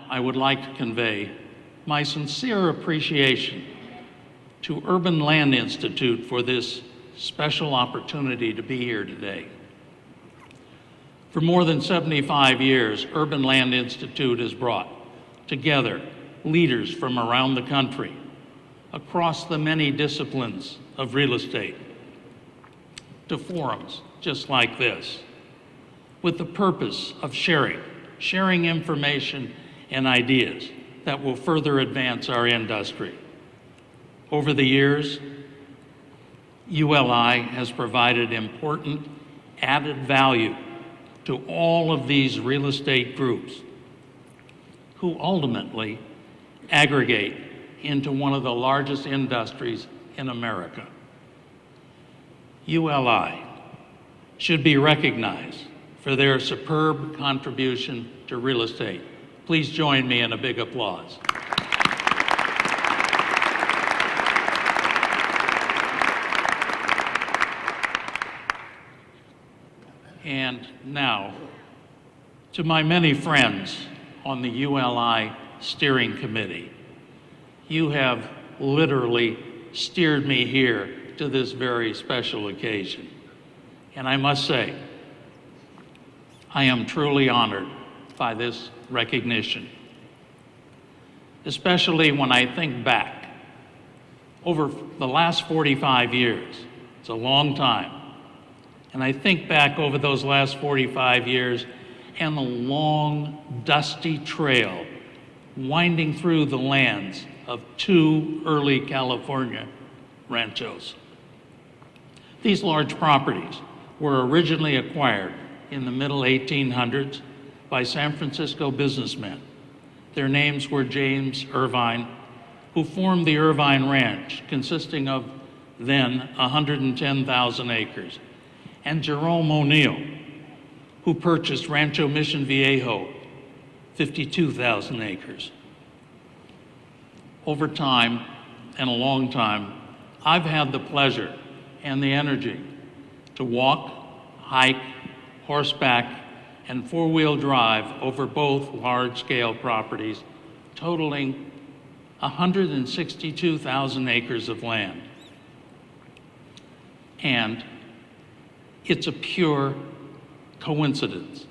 I would like to convey my sincere appreciation to Urban Land Institute for this special opportunity to be here today. For more than 75 years, Urban Land Institute has brought together leaders from around the country, across the many disciplines of real estate, to forums just like this, with the purpose of sharing information and ideas that will further advance our industry. Over the years, ULI has provided important added value to all of these real estate groups who ultimately aggregate into one of the largest industries in America. ULI should be recognized for their superb contribution to real estate. Please join me in a big applause. And now, to my many friends on the ULI Steering Committee, you have literally steered me here to this very special occasion. And I must say, I am truly honored by this recognition, especially when I think back over the last 45 years. It's a long time. And I think back over those last 45 years and the long, dusty trail winding through the lands of two early California ranchos. These large properties were originally acquired in the middle 1800s by San Francisco businessmen. Their names were James Irvine, who formed the Irvine Ranch, consisting of then 110,000 acres, and Jerome O'Neill, who purchased Rancho Mission Viejo, 52,000 acres. Over time, and a long time, I've had the pleasure and the energy to walk, hike, horseback, and four-wheel drive over both large-scale properties, totaling 162,000 acres of land. And it's a pure coincidence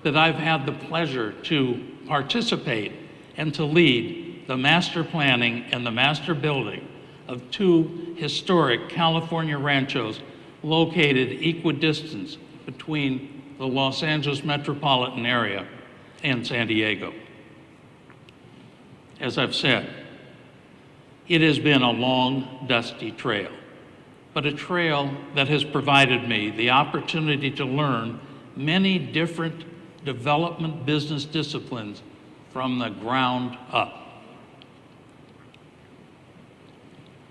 that I've had the pleasure to participate and to lead the master planning and the master building of two historic California ranchos located equidistant between the Los Angeles metropolitan area and San Diego. As I've said, it has been a long, dusty trail, but a trail that has provided me the opportunity to learn many different development business disciplines from the ground up.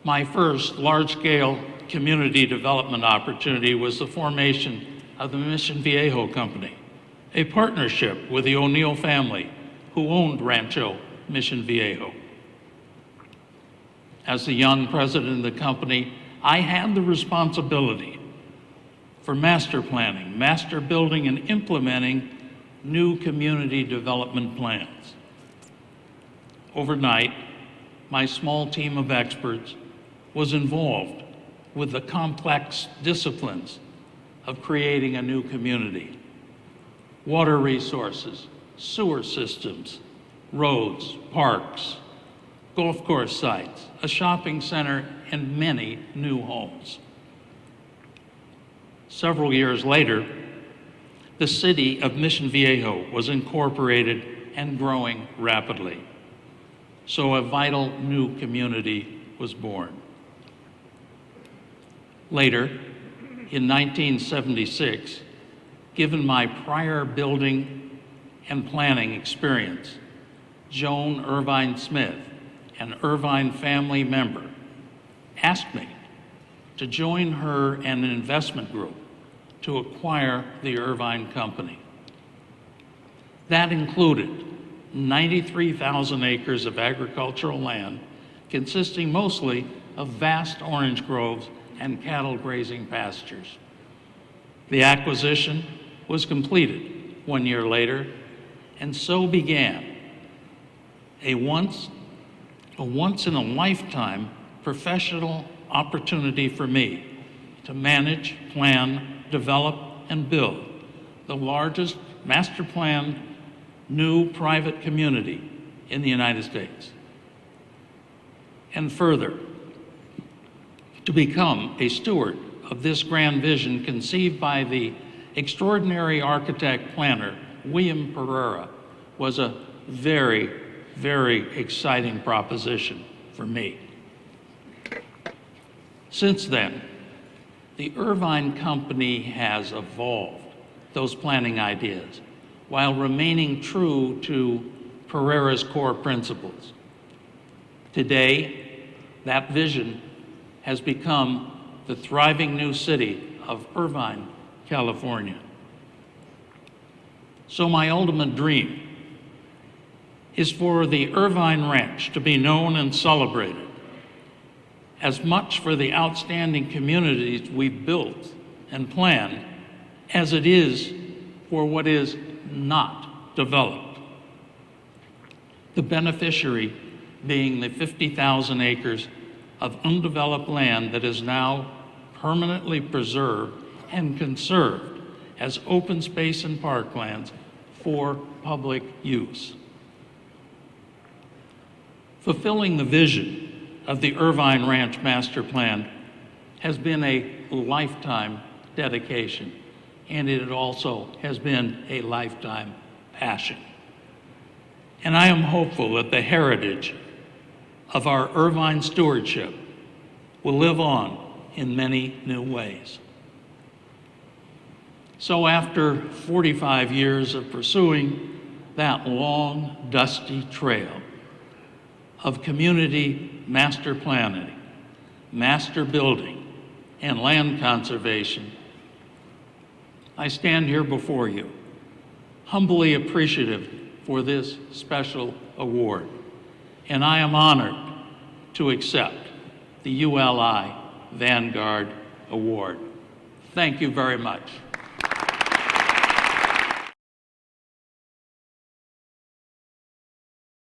My first large-scale community development opportunity was the formation of the Mission Viejo Company, a partnership with the O'Neill family who owned Rancho Mission Viejo. As the young president of the company, I had the responsibility for master planning, master building, and implementing new community development plans. Overnight, my small team of experts was involved with the complex disciplines of creating a new community: water resources, sewer systems, roads, parks, golf course sites, a shopping center, and many new homes. Several years later, the city of Mission Viejo was incorporated and growing rapidly. So a vital new community was born. Later, in 1976, given my prior building and planning experience, Joan Irvine Smith, an Irvine family member, asked me to join her and an investment group to acquire the Irvine Company. That included 93,000 acres of agricultural land, consisting mostly of vast orange groves and cattle grazing pastures. The acquisition was completed 1 year later, and so began a once in a lifetime professional opportunity for me to manage, plan, develop, and build the largest master planned new private community in the United States. And further, to become a steward of this grand vision conceived by the extraordinary architect planner, William Pereira, was a very, very exciting proposition for me. Since then, the Irvine company has evolved those planning ideas while remaining true to Pereira's core principles. Today, that vision has become the thriving new city of Irvine, California. So my ultimate dream is for the Irvine Ranch to be known and celebrated as much for the outstanding communities we've built and planned as it is for what is not developed. The beneficiary being the 50,000 acres of undeveloped land that is now permanently preserved and conserved as open space and parklands for public use. Fulfilling the vision of the Irvine Ranch Master Plan has been a lifetime dedication, and it also has been a lifetime passion. And I am hopeful that the heritage of our Irvine stewardship will live on in many new ways. So after 45 years of pursuing that long, dusty trail of community master planning, master building, and land conservation, I stand here before you, humbly appreciative for this special award, and I am honored to accept the ULI Vanguard Award. Thank you very much.